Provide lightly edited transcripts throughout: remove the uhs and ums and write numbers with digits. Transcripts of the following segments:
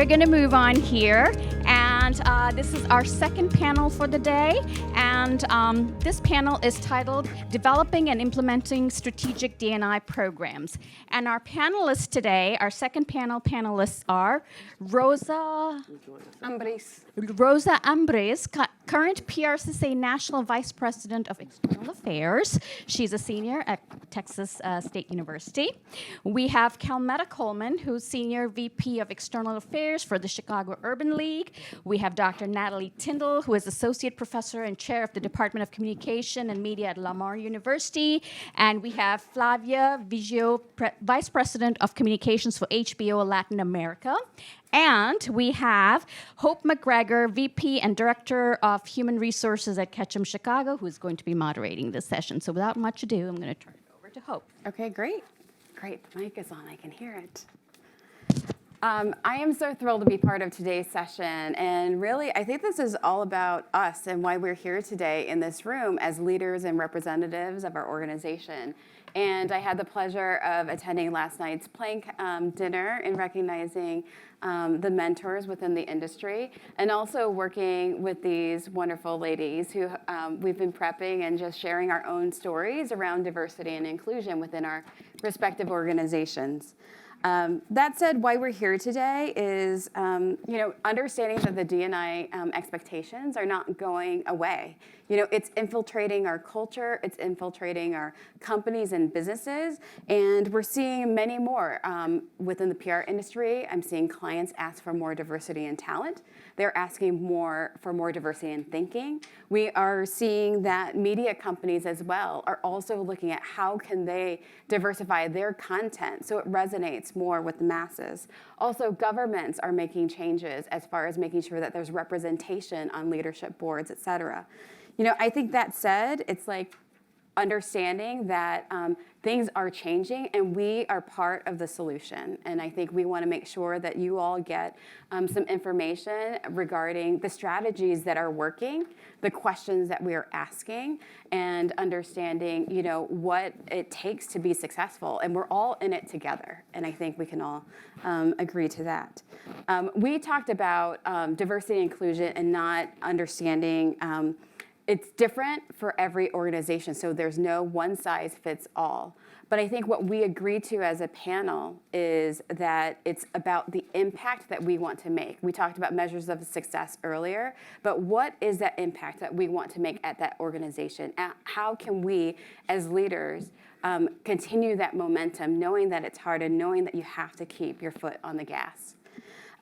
we're going to move on here. And this is our second panel for the day. And this panel is titled Developing and Implementing Strategic D&I Programs. And our panelists today, our second panel panelists are Rosa Ambriz. Current PRSSA National Vice President of External Affairs. She's a senior at Texas State University. We have Calmetta Coleman, who's Senior VP of External Affairs for the Chicago Urban League. We have Dr. Natalie Tindall, who is Associate Professor and Chair of the Department of Communication and Media at Lamar University. And we have Flávia Vígio, Vice President of Communications for HBO Latin America. And we have Hope MacGregor, VP and Director of Human Resources at Ketchum, Chicago, who is going to be moderating this session. So without much ado, I'm going to turn it over to Hope. Okay, great. Great, the mic is on, I can hear it. I am so thrilled to be part of today's session, and really, I think this is all about us and why we're here today in this room as leaders and representatives of our organization. And I had the pleasure of attending last night's plank dinner and recognizing the mentors within the industry, and also working with these wonderful ladies who we've been prepping and just sharing our own stories around diversity and inclusion within our respective organizations. That said, why we're here today is, understanding that the D&I expectations are not going away. It's infiltrating our culture, it's infiltrating our companies and businesses, and we're seeing many more within the PR industry. I'm seeing clients ask for more diversity in talent. They're asking for more diversity in thinking. We are seeing that media companies as well are also looking at how can they diversify their content so it resonates more with the masses. Also, governments are making changes as far as making sure that there's representation on leadership boards, et cetera. I think that said, it's like understanding that things are changing and we are part of the solution. And I think we want to make sure that you all get some information regarding the strategies that are working, the questions that we are asking, and understanding, what it takes to be successful. And we're all in it together. And I think we can all agree to that. We talked about diversity and inclusion and not understanding it's different for every organization, so there's no one size fits all. But I think what we agreed to as a panel is that it's about the impact that we want to make. We talked about measures of success earlier, but what is that impact that we want to make at that organization? How can we, as leaders, continue that momentum, knowing that it's hard and knowing that you have to keep your foot on the gas?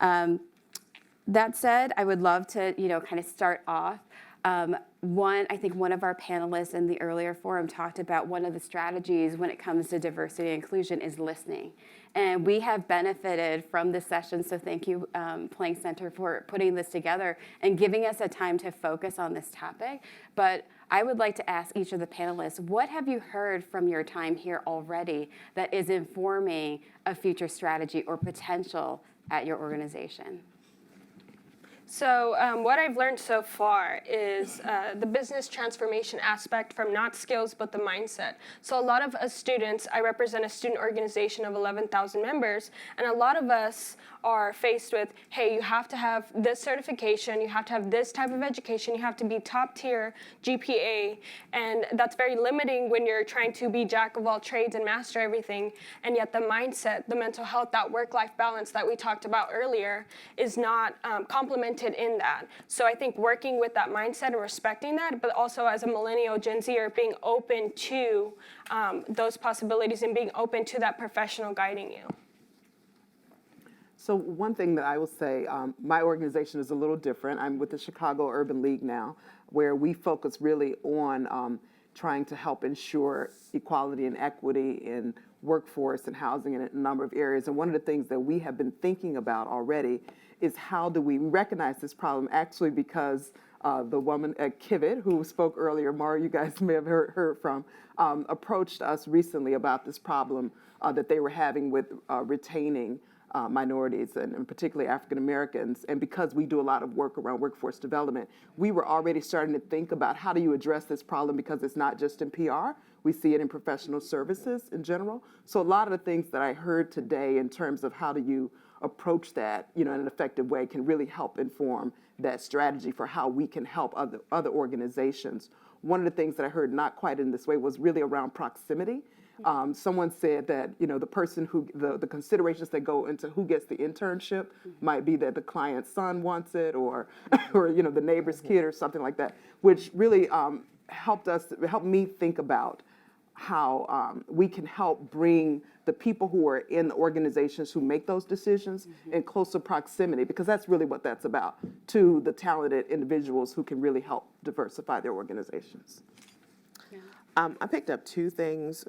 That said, I would love to, kind of start off. I think one of our panelists in the earlier forum talked about one of the strategies when it comes to diversity and inclusion is listening. And we have benefited from this session, so thank you, Planck Center, for putting this together and giving us a time to focus on this topic. But I would like to ask each of the panelists, what have you heard from your time here already that is informing a future strategy or potential at your organization? So what I've learned so far is the business transformation aspect from not skills, but the mindset. So a lot of us students, I represent a student organization of 11,000 members, and a lot of us are faced with, hey, you have to have this certification, you have to have this type of education, you have to be top tier GPA, and that's very limiting when you're trying to be jack of all trades and master everything, and yet the mindset, the mental health, that work-life balance that we talked about earlier is not complemented in that. So I think working with that mindset and respecting that, but also as a millennial Gen Zer, being open to those possibilities and being open to that professional guiding you. So one thing that I will say, my organization is a little different. I'm with the Chicago Urban League now, where we focus really on trying to help ensure equality and equity in workforce and housing in a number of areas. And one of the things that we have been thinking about already is how do we recognize this problem, actually because the woman at Kivett, who spoke earlier, Mara, you guys may have heard from, approached us recently about this problem that they were having with retaining minorities and particularly African Americans. And because we do a lot of work around workforce development, we were already starting to think about how do you address this problem, because it's not just in PR. We see it in professional services in general. So a lot of the things that I heard today in terms of how do you approach that, in an effective way can really help inform that strategy for how we can help other organizations. One of the things that I heard not quite in this way was really around proximity. Someone said that, the person who, the considerations that go into who gets the internship might be that the client's son wants it or the neighbor's kid or something like that, which really helped me think about how we can help bring the people who are in the organizations who make those decisions in closer proximity, because that's really what that's about, to the talented individuals who can really help diversify their organizations. I picked up two things.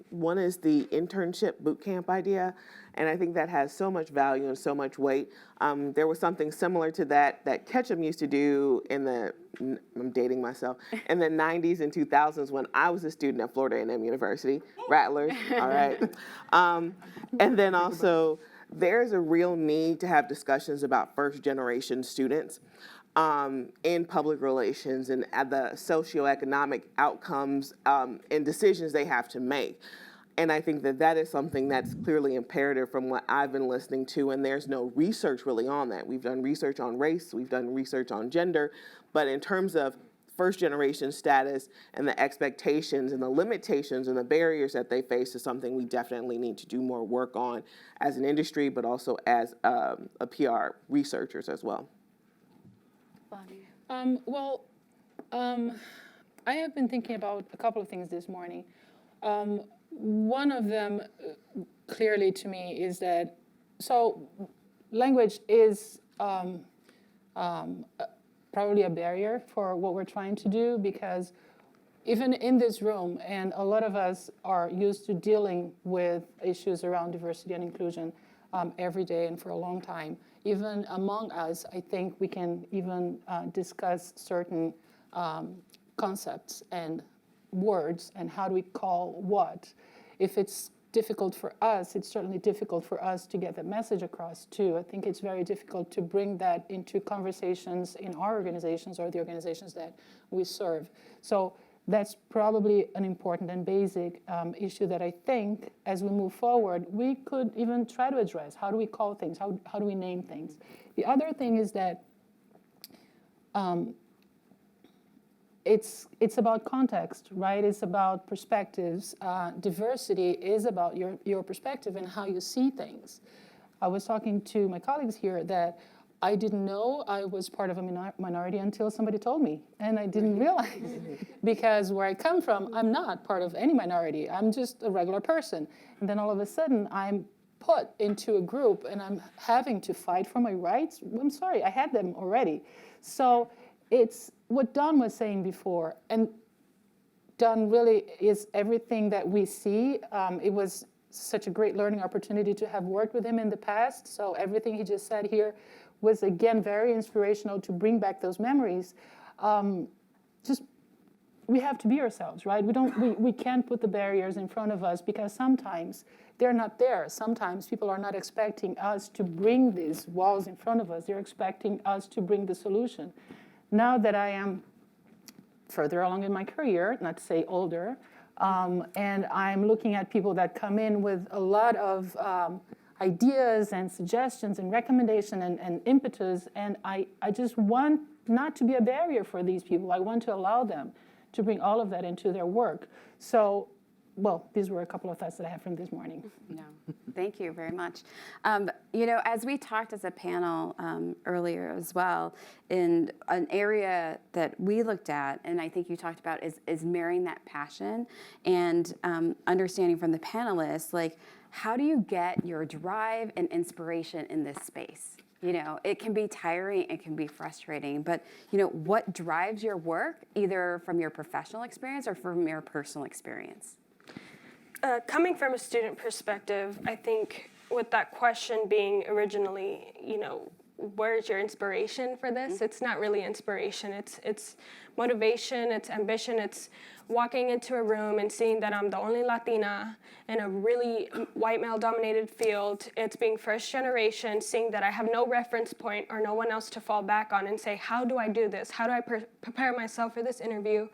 One is the internship bootcamp idea, and I think that has so much value and so much weight. There was something similar to that Ketchum used to do I'm dating myself, in the 90s and 2000s when I was a student at Florida A&M University, Rattlers, all right. And then also, there's a real need to have discussions about first-generation students. In public relations and at the socioeconomic outcomes and decisions they have to make. And I think that is something that's clearly imperative from what I've been listening to, and there's no research really on that. We've done research on race, we've done research on gender, but in terms of first generation status and the expectations and the limitations and the barriers that they face is something we definitely need to do more work on as an industry, but also as a PR researchers as well. I have been thinking about a couple of things this morning. One of them, clearly to me, is that language is probably a barrier for what we're trying to do, because even in this room, and a lot of us are used to dealing with issues around diversity and inclusion every day and for a long time. Even among us, I think we can even discuss certain concepts and words and how do we call what. If it's difficult for us, it's certainly difficult for us to get that message across too. I think it's very difficult to bring that into conversations in our organizations or the organizations that we serve. So that's probably an important and basic issue that I think, as we move forward, we could even try to address. How do we call things? How do we name things? The other thing is that it's about context, right? It's about perspectives. Diversity is about your perspective and how you see things. I was talking to my colleagues here that I didn't know I was part of a minority until somebody told me, and I didn't realize, because where I come from, I'm not part of any minority. I'm just a regular person. And then all of a sudden, I'm put into a group, and I'm having to fight for my rights. I'm sorry, I had them already. So it's what Don was saying before, and Don really is everything that we see. It was such a great learning opportunity to have worked with him in the past, so everything he just said here was, again, very inspirational to bring back those memories. We have to be ourselves, right? We can't put the barriers in front of us because sometimes they're not there. Sometimes people are not expecting us to bring these walls in front of us. They're expecting us to bring the solution. Now that I am further along in my career, not to say older, and I'm looking at people that come in with a lot of ideas and suggestions and recommendation and impetus, and I just want not to be a barrier for these people. I want to allow them to bring all of that into their work. So, well, these were a couple of thoughts that I had from this morning. No, thank you very much. As we talked as a panel earlier as well, in an area that we looked at, and I think you talked about, is marrying that passion and understanding from the panelists, like, how do you get your drive and inspiration in this space? It can be tiring, it can be frustrating, but what drives your work, either from your professional experience or from your personal experience? Coming from a student perspective, I think with that question being originally, where's your inspiration for this? It's not really inspiration. It's motivation, it's ambition, it's walking into a room and seeing that I'm the only Latina in a really white male-dominated field. It's being first generation, seeing that I have no reference point or no one else to fall back on and say, how do I do this? How do I prepare myself for this interview?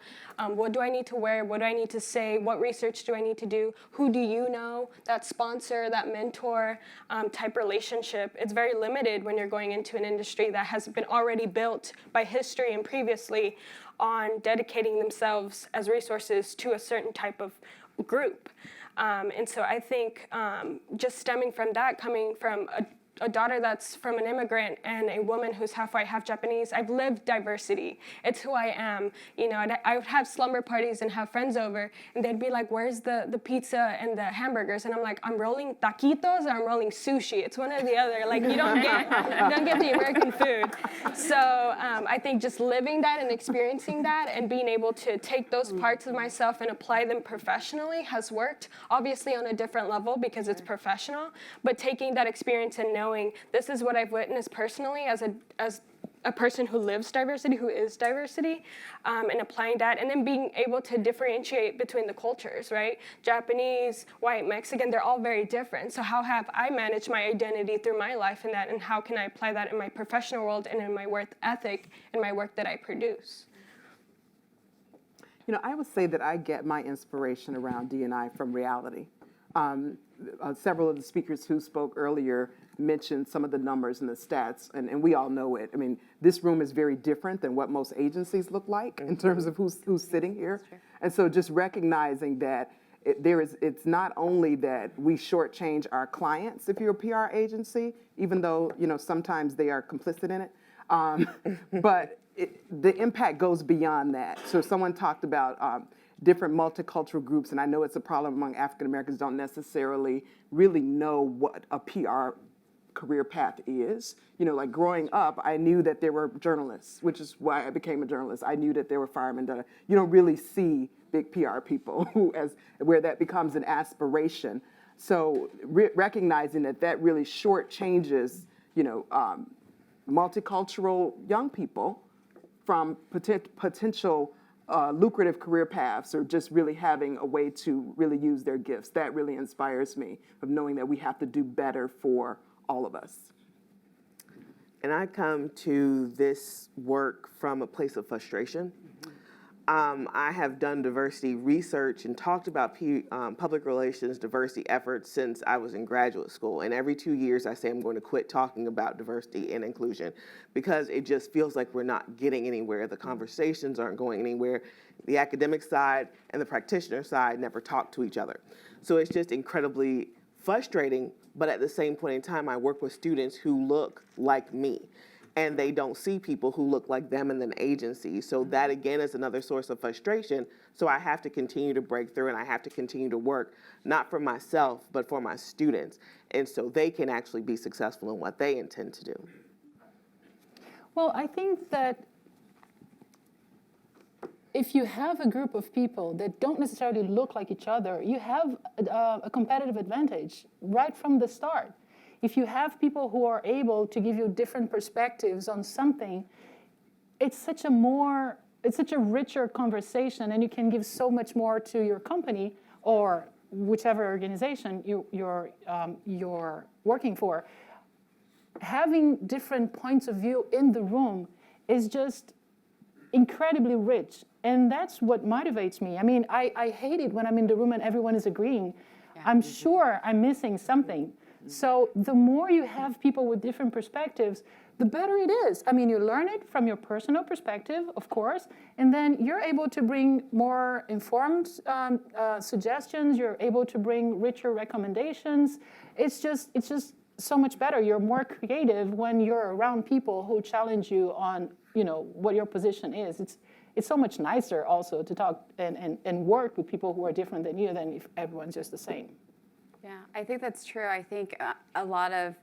What do I need to wear? What do I need to say? What research do I need to do? Who do you know? That sponsor, that mentor type relationship, it's very limited when you're going into an industry that has been already built by history and previously on dedicating themselves as resources to a certain type of group. And so I think just stemming from that, coming from a daughter that's from an immigrant and a woman who's half white, half Japanese, I've lived diversity. It's who I am. You know, I would have slumber parties and have friends over, and they'd be like, where's the pizza and the hamburgers? And I'm like, I'm rolling taquitos or I'm rolling sushi. It's one or the other. Like, you don't get the American food. So I think just living that and experiencing that and being able to take those parts of myself and apply them professionally has worked, obviously on a different level because it's professional, but taking that experience and knowing this is what I've witnessed personally as a person who lives diversity, who is diversity, and applying that, and then being able to differentiate between the cultures, right? Japanese, white, Mexican, they're all very different. So how have I managed my identity through my life in that, and how can I apply that in my professional world and in my work ethic and my work that I produce? You know, I would say that I get my inspiration around D&I from reality. Several of the speakers who spoke earlier mentioned some of the numbers and the stats, and we all know it. I mean, this room is very different than what most agencies look like in terms of who's sitting here. And so just recognizing that it's not only that we shortchange our clients if you're a PR agency, even though, you know, sometimes they are complicit in it, but the impact goes beyond that. So someone talked about different multicultural groups, and I know it's a problem among African Americans don't necessarily really know what a PR career path is. You know, like growing up, I knew that there were journalists, which is why I became a journalist. I knew that there were firemen. You don't really see big PR people where that becomes an aspiration. So recognizing that really shortchanges, you know, multicultural young people from potential lucrative career paths, or just really having a way to really use their gifts. That really inspires me, of knowing that we have to do better for all of us. And I come to this work from a place of frustration. I have done diversity research and talked about public relations diversity efforts since I was in graduate school. And every 2 years I say I'm going to quit talking about diversity and inclusion because it just feels like we're not getting anywhere. The conversations aren't going anywhere. The academic side and the practitioner side never talk to each other. So it's just incredibly frustrating, but at the same point in time, I work with students who look like me, and they don't see people who look like them in an agency. So that, again, is another source of frustration. So I have to continue to break through, and I have to continue to work, not for myself, but for my students, and so they can actually be successful in what they intend to do. Well, I think that if you have a group of people that don't necessarily look like each other, you have a competitive advantage right from the start. If you have people who are able to give you different perspectives on something, it's such a richer conversation, and you can give so much more to your company or whichever organization you're working for. Having different points of view in the room is just incredibly rich, and that's what motivates me. I mean, I hate it when I'm in the room and everyone is agreeing. Yeah. I'm sure I'm missing something. So the more you have people with different perspectives, the better it is. I mean, you learn it from your personal perspective, of course, and then you're able to bring more informed suggestions. You're able to bring richer recommendations. It's just so much better. You're more creative when you're around people who challenge you on, you know, what your position is. It's so much nicer also to talk and work with people who are different than you than if everyone's just the same. Yeah, I think that's true. I think a lot of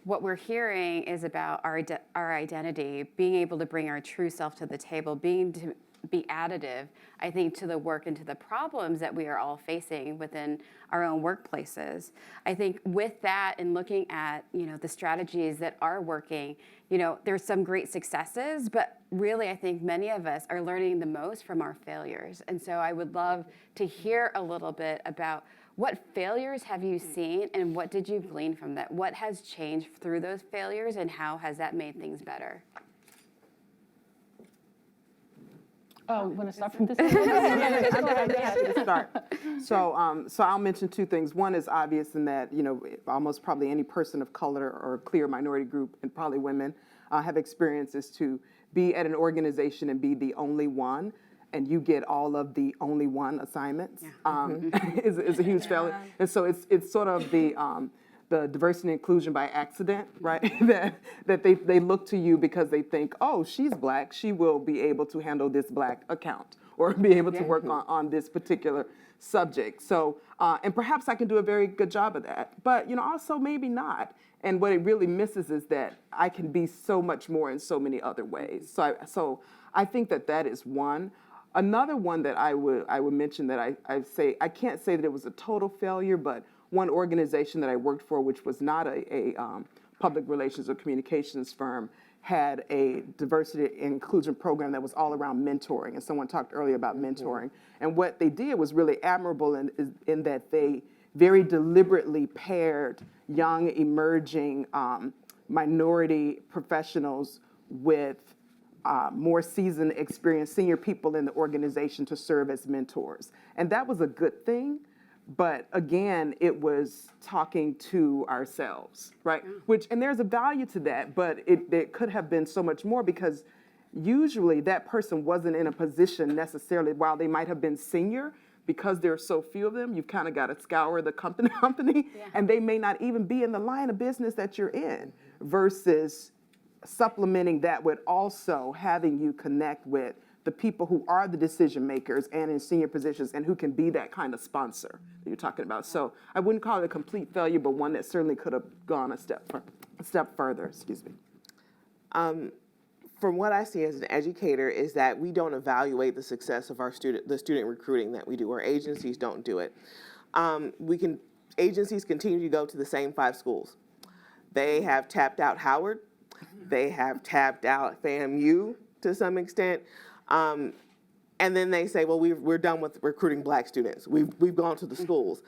what we're hearing is about our identity, being able to bring our true self to the table, being be additive, I think, to the work and to the problems that we are all facing within our own workplaces. I think with that and looking at, the strategies that are working, there's some great successes, but really I think many of us are learning the most from our failures. And so I would love to hear a little bit about what failures have you seen and what did you glean from that? What has changed through those failures and how has that made things better? Oh, want to start from this? I'm happy to start. So I'll mention two things. One is obvious in that, almost probably any person of color or clear minority group, and probably women, have experiences to be at an organization and be the only one, and you get all of the only one assignments, is a huge failure. And so it's sort of the diversity and inclusion by accident, right? that they look to you because they think, oh, she's Black, she will be able to handle this Black account or be able to work on this particular subject. So, and perhaps I can do a very good job of that, but also maybe not. And what it really misses is that I can be so much more in so many other ways. So I think that is one. Another one that I would mention that I can't say that it was a total failure, but one organization that I worked for, which was not a public relations or communications firm, had a diversity and inclusion program that was all around mentoring. And someone talked earlier about mentoring. And what they did was really admirable in that they very deliberately paired young, emerging minority professionals with more seasoned, experienced senior people in the organization to serve as mentors. And that was a good thing. But again, it was talking to ourselves, right? And there's a value to that, but it could have been so much more because usually that person wasn't in a position necessarily, while they might have been senior, because there are so few of them, you've kind of got to scour the company, and they may not even be in the line of business that you're in, versus supplementing that with also having you connect with the people who are the decision makers and in senior positions and who can be that kind of sponsor that you're talking about. So I wouldn't call it a complete failure, but one that certainly could have gone a step further. Excuse me. From what I see as an educator is that we don't evaluate the success of the student recruiting that we do. Our agencies don't do it. Agencies continue to go to the same 5 schools. They have tapped out Howard. They have tapped out FAMU to some extent. And then they say, well, we're done with recruiting Black students. We've gone to the schools.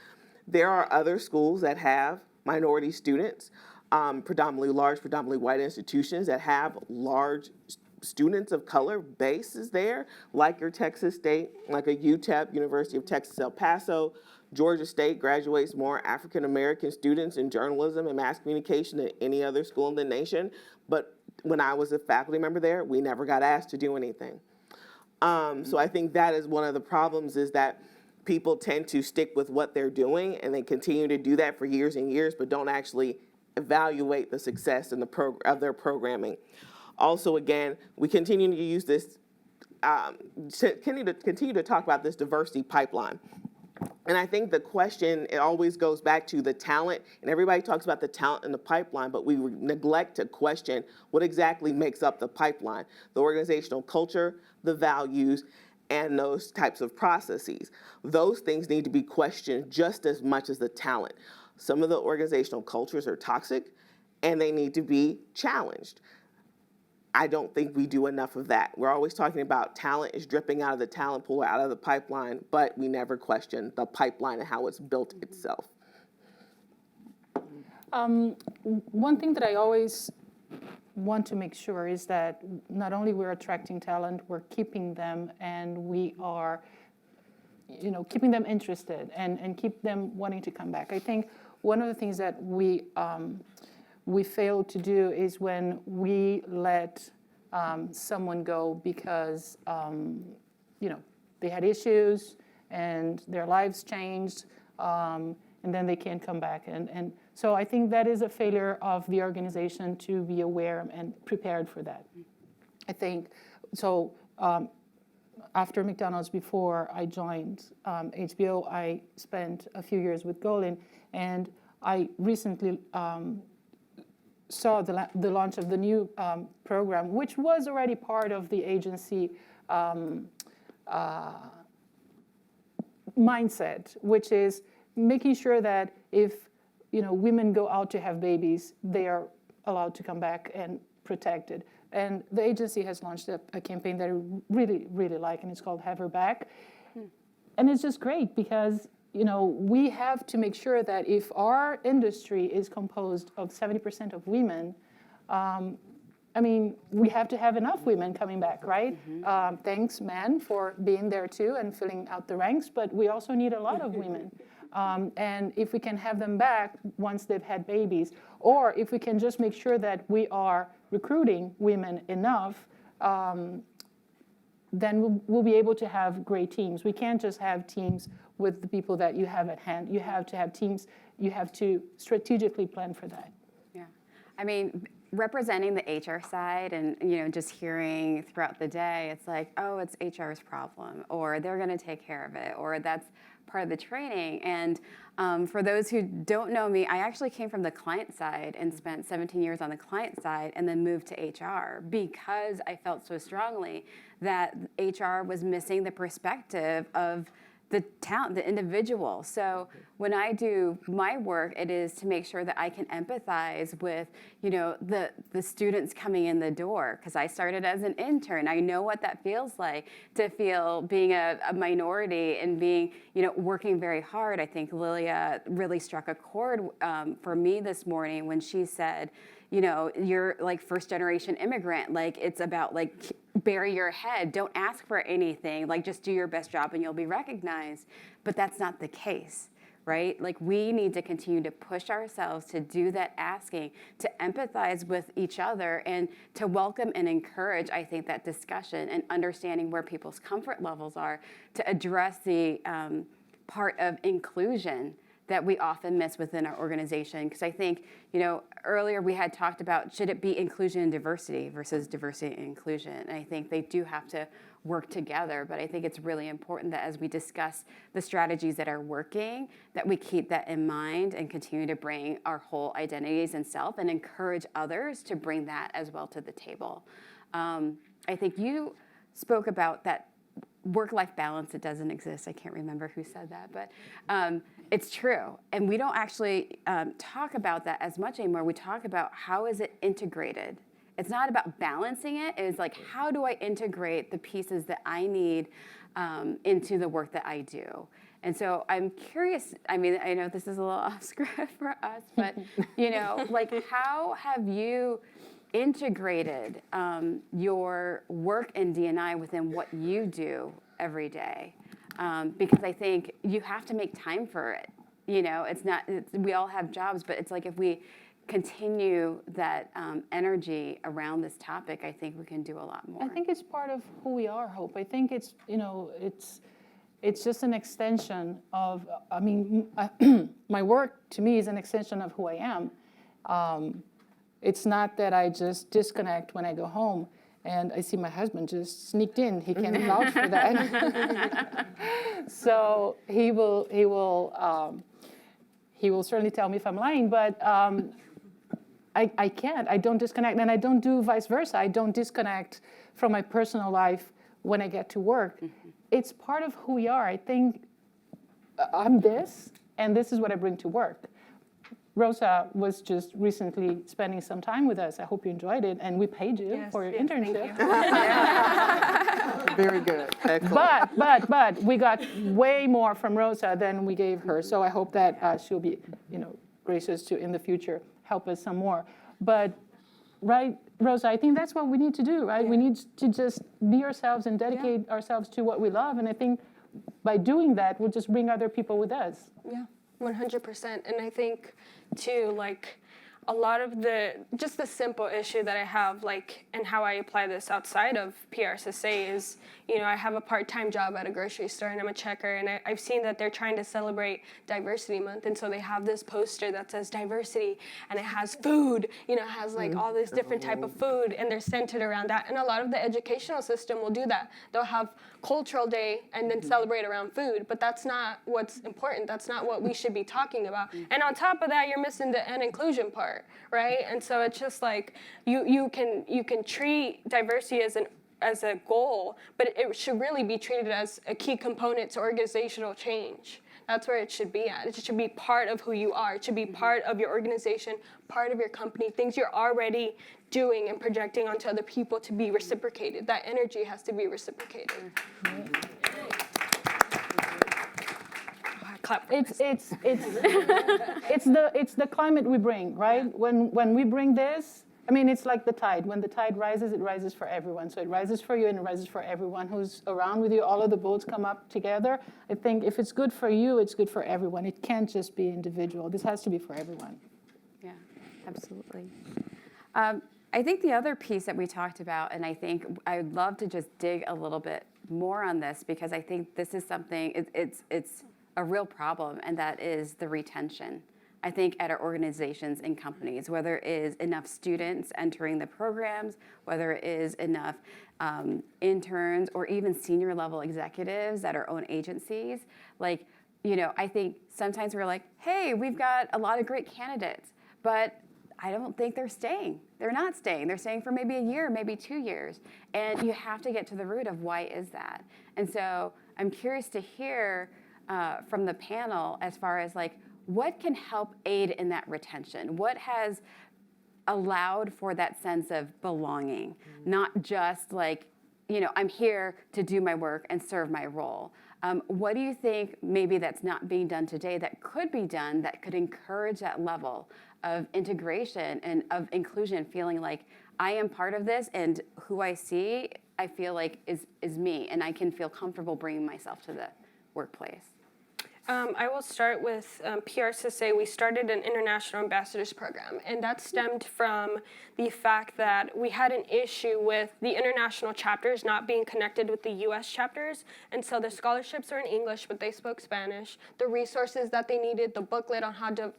There are other schools that have minority students, predominantly white institutions that have large students of color bases there, like your Texas State, like a UTEP, University of Texas El Paso. Georgia State graduates more African American students in journalism and mass communication than any other school in the nation. But when I was a faculty member there, we never got asked to do anything. So I think that is one of the problems, is that people tend to stick with what they're doing and they continue to do that for years and years, but don't actually evaluate the success in of their programming. Also, again, we continue to use this, continue to talk about this diversity pipeline. And I think the question, it always goes back to the talent, and everybody talks about the talent in the pipeline, but we neglect to question what exactly makes up the pipeline: the organizational culture, the values, and those types of processes. Those things need to be questioned just as much as the talent. Some of the organizational cultures are toxic, and they need to be challenged. I don't think we do enough of that. We're always talking about talent is dripping out of the talent pool, out of the pipeline, but we never question the pipeline and how it's built itself. One thing that I always want to make sure is that not only we're attracting talent, we're keeping them, and we are, keeping them interested and keep them wanting to come back. I think one of the things that we fail to do is when we let someone go because they had issues and their lives changed, and then they can't come back. And so I think that is a failure of the organization to be aware and prepared for that. I think so. After McDonald's, before I joined HBO, I spent a few years with Golan, and I recently saw the launch of the new program, which was already part of the agency mindset, which is making sure that if women go out to have babies, they are allowed to come back and protected. And the agency has launched a campaign that I really, really like, and it's called Have Her Back. And it's just great because we have to make sure that if our industry is composed of 70% of women, we have to have enough women coming back, right? Thanks, men, for being there too and filling out the ranks, but we also need a lot of women. And if we can have them back once they've had babies, or if we can just make sure that we are recruiting women enough, then we'll be able to have great teams. We can't just have teams with the people that you have at hand. You have to have teams. You have to strategically plan for that. Yeah. I mean, representing the HR side and, just hearing throughout the day, it's like, oh, it's HR's problem, or they're going to take care of it, or that's part of the training. And for those who don't know me, I actually came from the client side and spent 17 years on the client side and then moved to HR because I felt so strongly that HR was missing the perspective of the talent, the individual. So when I do my work, it is to make sure that I can empathize with, the students coming in the door, because I started as an intern. I know what that feels like to feel being a minority and being, working very hard. I think Lilia really struck a chord for me this morning when she said, you're like first generation immigrant. Like it's about like bury your head. Don't ask for anything. Like just do your best job and you'll be recognized. But that's not the case, right? Like we need to continue to push ourselves to do that asking, to empathize with each other and to welcome and encourage, I think, that discussion and understanding where people's comfort levels are to address the part of inclusion that we often miss within our organization. Because I think, earlier we had talked about, should it be inclusion and diversity versus diversity and inclusion? And I think they do have to work together, but I think it's really important that as we discuss the strategies that are working, that we keep that in mind and continue to bring our whole identities and self and encourage others to bring that as well to the table. I think you spoke about that work-life balance that doesn't exist. I can't remember who said that, but it's true. And we don't actually talk about that as much anymore. We talk about how is it integrated. It's not about balancing it. It's like, how do I integrate the pieces that I need into the work that I do? And so I'm curious, I know this is a little off script for us, but, like how have you integrated your work in D&I within what you do every day? Because I think you have to make time for it. We all have jobs, but it's like if we continue that energy around this topic, I think we can do a lot more. I think it's part of who we are, Hope. I think it's, it's just an extension of, my work to me is an extension of who I am. It's not that I just disconnect when I go home and I see my husband just sneaked in. He can vouch for that. So he will certainly tell me if I'm lying, but I can't. I don't disconnect, and I don't do vice versa. I don't disconnect from my personal life when I get to work. Mm-hmm. It's part of who we are. I think I'm this, and this is what I bring to work. Rosa was just recently spending some time with us. I hope you enjoyed it, and we paid you for your internship. Yeah. Very good. Excellent. But we got way more from Rosa than we gave her. So I hope that she'll be, gracious to in the future help us some more. But right, Rosa, I think that's what we need to do, right? Yeah. We need to just be ourselves and dedicate ourselves to what we love, and I think by doing that, we'll just bring other people with us. Yeah. 100%. And I think, too, a lot of the simple issue that I have, and how I apply this outside of PRSSA is, I have a part-time job at a grocery store and I'm a checker, and I've seen that they're trying to celebrate Diversity Month, and so they have this poster that says diversity, and it has food, it has all this different type of food, and they're centered around that. And a lot of the educational system will do that. They'll have cultural day and then celebrate around food, but that's not what's important. That's not what we should be talking about. And on top of that, you're missing the inclusion part, right? And so it's just you can treat diversity as as a goal, but it should really be treated as a key component to organizational change. That's where it should be at. It should be part of who you are. It should be part of your organization, part of your company, things you're already doing and projecting onto other people to be reciprocated. That energy has to be reciprocated. Clap. It's the climate we bring, right? When we bring this, I mean, it's like the tide. When the tide rises, it rises for everyone. So it rises for you and it rises for everyone who's around with you. All of the boats come up together. I think if it's good for you, it's good for everyone. It can't just be individual. This has to be for everyone. Yeah, absolutely. I think the other piece that we talked about, and I think I'd love to just dig a little bit more on this, because I think this is something, it's a real problem, and that is the retention. I think at our organizations and companies, whether it is enough students entering the programs, whether it is enough interns or even senior level executives at our own agencies, like, you know, I think sometimes we're like, hey, we've got a lot of great candidates, but I don't think they're staying. They're not staying. They're staying for maybe a year, maybe 2 years. And you have to get to the root of why is that. And so I'm curious to hear from the panel as far as like, what can help aid in that retention? What has allowed for that sense of belonging? Not just like, you know, I'm here to do my work and serve my role. What do you think maybe that's not being done today that could be done that could encourage that level of integration and of inclusion, feeling like I am part of this and who I see, I feel like is me, and I can feel comfortable bringing myself to the workplace? I will start with PRSSA. We started an international ambassadors program, and that stemmed from the fact that we had an issue with the international chapters not being connected with the U.S. chapters, and so the scholarships are in English, but they spoke Spanish. The resources that they needed, the booklet on how to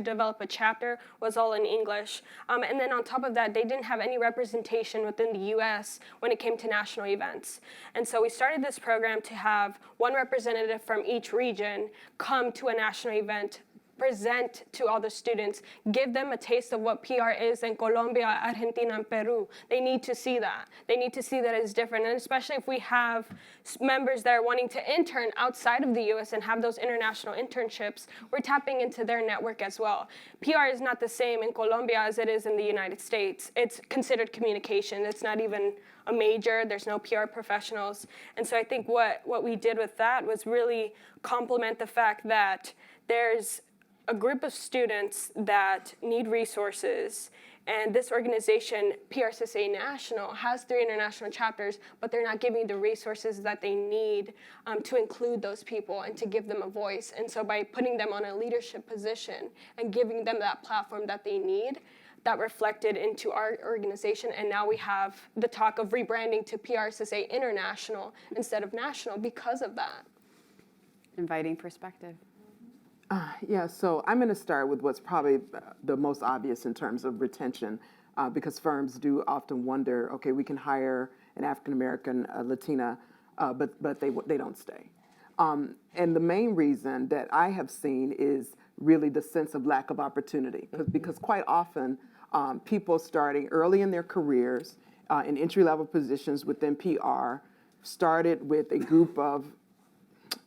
develop a chapter was all in English. And then on top of that, they didn't have any representation within the US when it came to national events. And so we started this program to have one representative from each region come to a national event, present to all the students, give them a taste of what PR is in Colombia, Argentina, and Peru. They need to see that. They need to see that it's different, and especially if we have members that are wanting to intern outside of the US and have those international internships, we're tapping into their network as well. PR is not the same in Colombia as it is in the United States. It's considered communication. It's not even a major. There's no PR professionals. And so I think what we did with that was really complement the fact that there's a group of students that need resources, and this organization, PRSSA National, has 3 international chapters, but they're not giving the resources that they need to include those people and to give them a voice. And so by putting them on a leadership position and giving them that platform that they need, that reflected into our organization, and now we have the talk of rebranding to PRSSA International instead of National because of that. Inviting perspective. Yeah, so I'm going to start with what's probably the most obvious in terms of retention, because firms do often wonder, okay, we can hire an African-American, Latina, but they don't stay. And the main reason that I have seen is really the sense of lack of opportunity, because quite often people starting early in their careers in entry-level positions within PR started with a group of,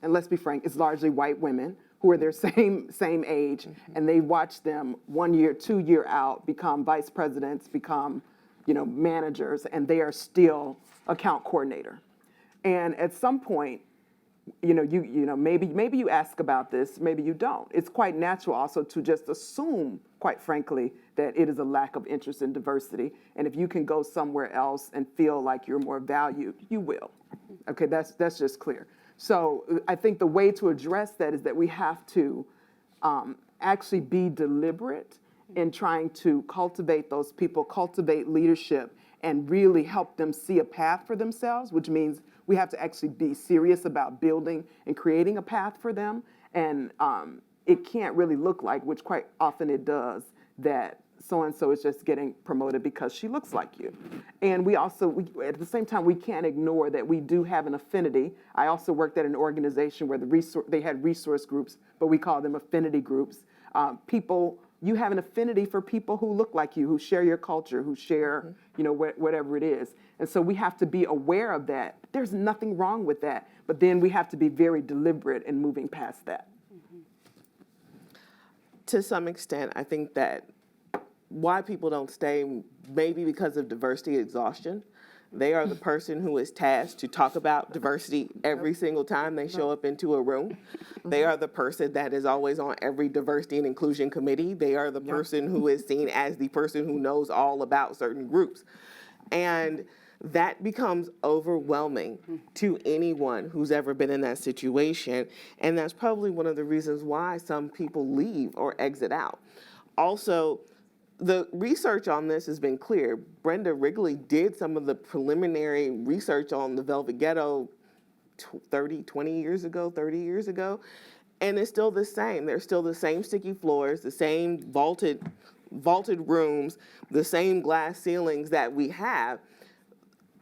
and let's be frank, it's largely white women who are their same age, and they watch them 1 year, 2 year out become vice presidents, become, you know, managers, and they are still account coordinator. And at some point, you know, maybe you ask about this, maybe you don't. It's quite natural also to just assume, quite frankly, that it is a lack of interest in diversity, and if you can go somewhere else and feel like you're more valued, you will. Okay, that's just clear. So I think the way to address that is that we have to actually be deliberate in trying to cultivate those people, cultivate leadership, and really help them see a path for themselves, which means we have to actually be serious about building and creating a path for them. And it can't really look like, which quite often it does, that so-and-so is just getting promoted because she looks like you. And we also, at the same time, we can't ignore that we do have an affinity. I also worked at an organization where they had resource groups, but we call them affinity groups. You have an affinity for people who look like you, who share your culture, who share whatever it is. And so we have to be aware of that. There's nothing wrong with that, but then we have to be very deliberate in moving past that. To some extent, I think that why people don't stay, maybe because of diversity exhaustion. They are the person who is tasked to talk about diversity every single time they show up into a room. They are the person that is always on every diversity and inclusion committee. They are the person who is seen as the person who knows all about certain groups. And that becomes overwhelming to anyone who's ever been in that situation. And that's probably one of the reasons why some people leave or exit out. Also, the research on this has been clear. Brenda Wrigley did some of the preliminary research on the Velvet Ghetto 20 years ago, 30 years ago, and it's still the same. There's still the same sticky floors, the same vaulted rooms, the same glass ceilings that we have.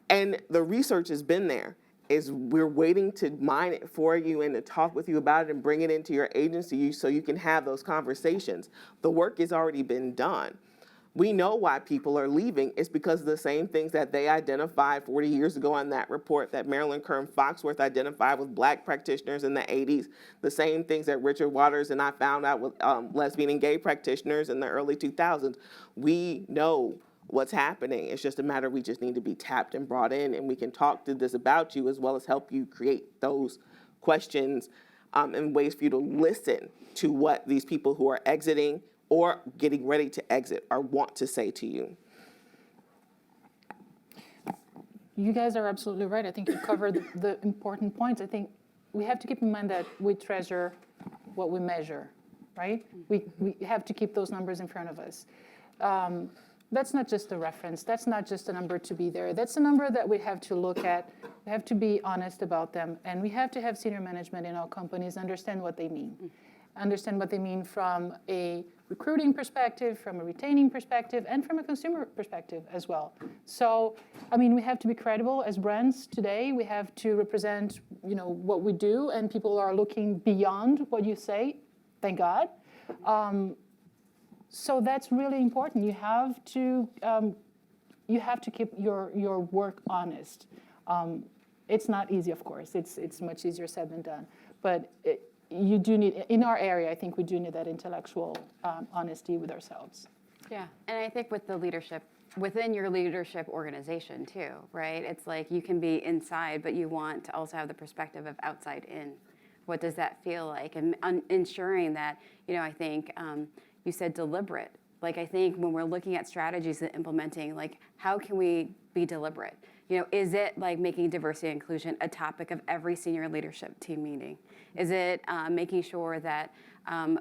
And the research has been there. We're waiting to mine it for you and to talk with you about it and bring it into your agency so you can have those conversations. The work has already been done. We know why people are leaving. It's because of the same things that they identified 40 years ago on that report that Marilyn Kern Foxworth identified with Black practitioners in the 80s, the same things that Richard Waters and I found out with lesbian and gay practitioners in the early 2000s. We know what's happening. It's just a matter we just need to be tapped and brought in, and we can talk to this about you as well as help you create those questions and ways for you to listen to what these people who are exiting or getting ready to exit or want to say to you. You guys are absolutely right. I think you covered the important points. I think we have to keep in mind that we treasure what we measure, right? We have to keep those numbers in front of us. That's not just a reference. That's not just a number to be there. That's a number that we have to look at. We have to be honest about them. And we have to have senior management in our companies understand what they mean. Understand what they mean from a recruiting perspective, from a retaining perspective, and from a consumer perspective as well. So, I mean, we have to be credible as brands today. We have to represent, what we do, and people are looking beyond what you say. Thank God. So that's really important. You have to keep your work honest. It's not easy, of course. It's much easier said than done. But you do need, in our area, I think we do need that intellectual honesty with ourselves. Yeah, and I think with the leadership, within your leadership organization too, right? It's like you can be inside, but you want to also have the perspective of outside in. What does that feel like? And ensuring that, I think you said deliberate. Like, I think when we're looking at strategies and implementing, like, how can we be deliberate? Is it like making diversity and inclusion a topic of every senior leadership team meeting? Is it making sure that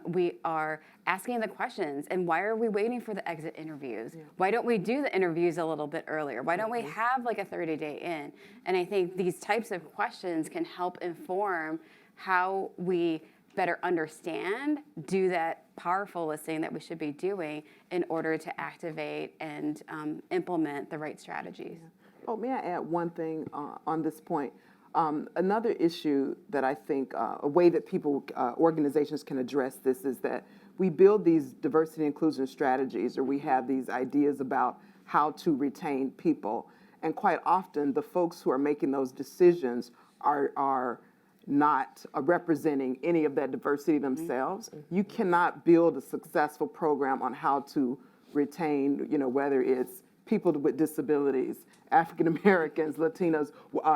we are asking the questions? And why are we waiting for the exit interviews? Yeah. Why don't we do the interviews a little bit earlier? Why don't we have like a 30-day in? And I think these types of questions can help inform how we better understand, do that powerful listening that we should be doing in order to activate and implement the right strategies. Yeah. Oh, may I add one thing on this point? Another issue that I think, a way that organizations can address this is that we build these diversity and inclusion strategies, or we have these ideas about how to retain people. And quite often, the folks who are making those decisions are not representing any of that diversity themselves. Mm-hmm. You cannot build a successful program on how to retain, whether it's people with disabilities, African Americans, Latinos,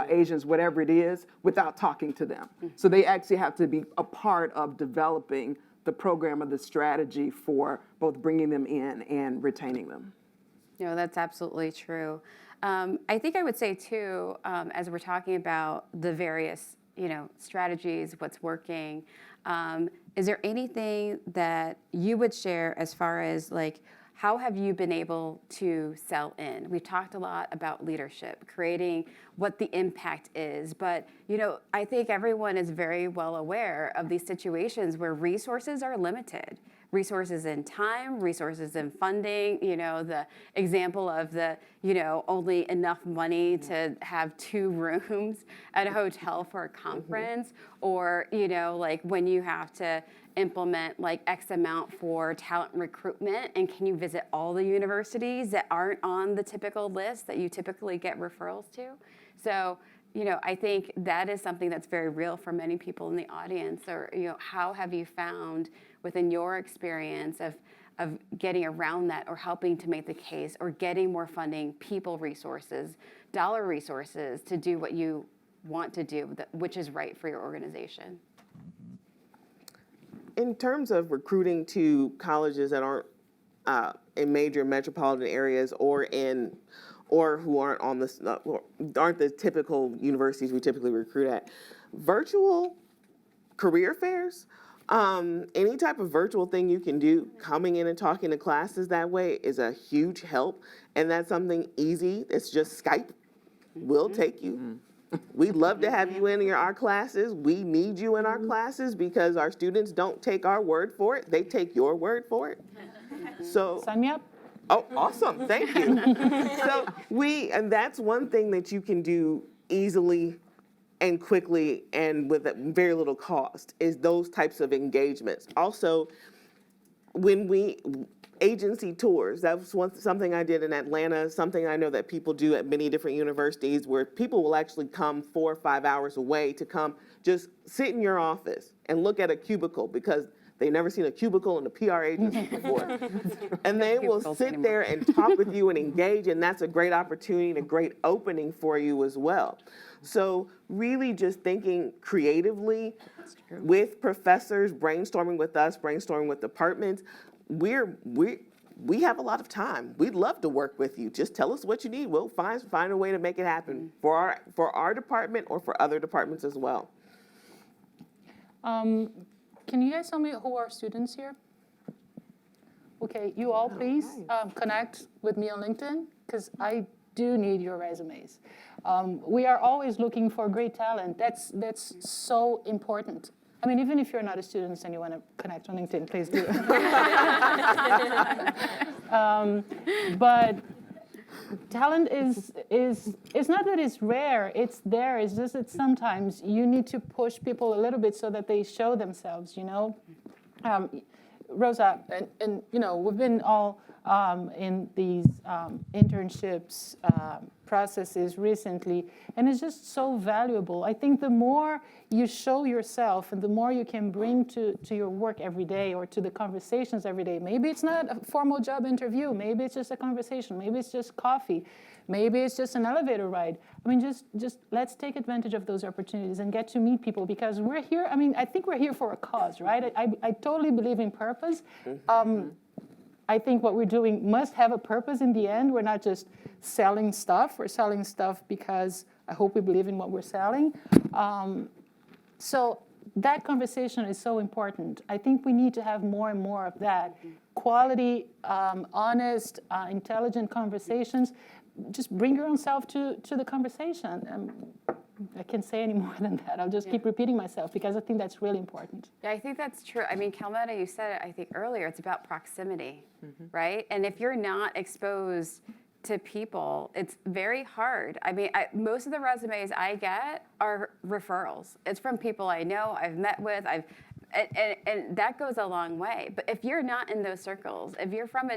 Asians, whatever it is, without talking to them. Mm-hmm. So they actually have to be a part of developing the program or the strategy for both bringing them in and retaining them. That's absolutely true. I think I would say too, as we're talking about the various strategies, what's working, is there anything that you would share as far as like, how have you been able to sell in? We've talked a lot about leadership, creating what the impact is, but I think everyone is very well aware of these situations where resources are limited, resources in time, resources in funding, the example of the, only enough money to have 2 rooms at a hotel for a conference, or, like when you have to implement like X amount for talent recruitment, and can you visit all the universities that aren't on the typical list that you typically get referrals to? So, I think that is something that's very real for many people in the audience. Or, how have you found within your experience of getting around that, or helping to make the case, or getting more funding, people resources, dollar resources to do what you want to do, which is right for your organization? In terms of recruiting to colleges that aren't in major metropolitan areas, or who aren't aren't the typical universities we typically recruit at, virtual career fairs, any type of virtual thing you can do, coming in and talking to classes that way is a huge help. And that's something easy. It's just Skype. We'll take you. We'd love to have you in our classes. We need you in our classes because our students don't take our word for it. They take your word for it. So Sign me up. Oh, awesome. Thank you. So and that's one thing that you can do easily and quickly and with very little cost, is those types of engagements. Also, agency tours, that was something I did in Atlanta, something I know that people do at many different universities, where people will actually come 4 or 5 hours away to come just sit in your office and look at a cubicle, because they've never seen a cubicle in a PR agency before. And they will sit there and talk with you and engage, and that's a great opportunity and a great opening for you as well. So really just thinking creatively with professors, brainstorming with us, brainstorming with departments. We have a lot of time. We'd love to work with you. Just tell us what you need. We'll find a way to make it happen for our department or for other departments as well. Can you guys tell me who are students here? Okay, you all please connect with me on LinkedIn, because I do need your resumes. We are always looking for great talent. That's so important. I mean, even if you're not a student and you want to connect on LinkedIn, please do. But talent is not that it's rare, it's there. It's just that sometimes you need to push people a little bit so that they show themselves, Rosa, and we've been all in these internships processes recently, and it's just so valuable. I think the more you show yourself and the more you can bring to your work every day, or to the conversations every day. Maybe it's not a formal job interview, maybe it's just a conversation, maybe it's just coffee, maybe it's just an elevator ride. I mean, just let's take advantage of those opportunities and get to meet people, because we're here, I think we're here for a cause, right? I totally believe in purpose. I think what we're doing must have a purpose in the end. We're not just selling stuff. We're selling stuff because I hope we believe in what we're selling. So that conversation is so important. I think we need to have more and more of that. Quality, honest, intelligent conversations. Just bring your own self to the conversation. I can't say any more than that. I'll just keep repeating myself, because I think that's really important. Yeah, I think that's true. I mean, Calmetta, you said it, I think, earlier. It's about proximity, right? And if you're not exposed to people, it's very hard. I mean, most of the resumes I get are referrals. It's from people I know, I've met with, and that goes a long way. But if you're not in those circles, if you're from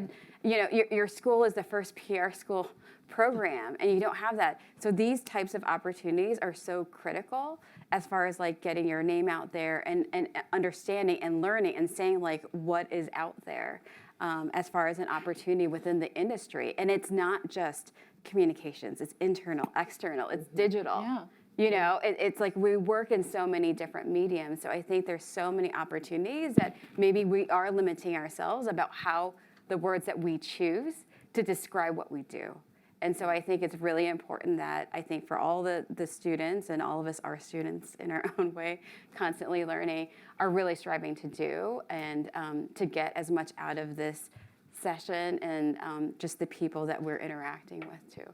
your school is the first PR school program, and you don't have that. So these types of opportunities are so critical as far as like getting your name out there and understanding and learning and saying like what is out there as far as an opportunity within the industry. And it's not just communications, it's internal, external, it's digital. Yeah. It's like we work in so many different mediums. So I think there's so many opportunities that maybe we are limiting ourselves about how the words that we choose to describe what we do. And so I think it's really important that I think for all the students, and all of us are students in our own way, constantly learning, are really striving to do and to get as much out of this session and just the people that we're interacting with too.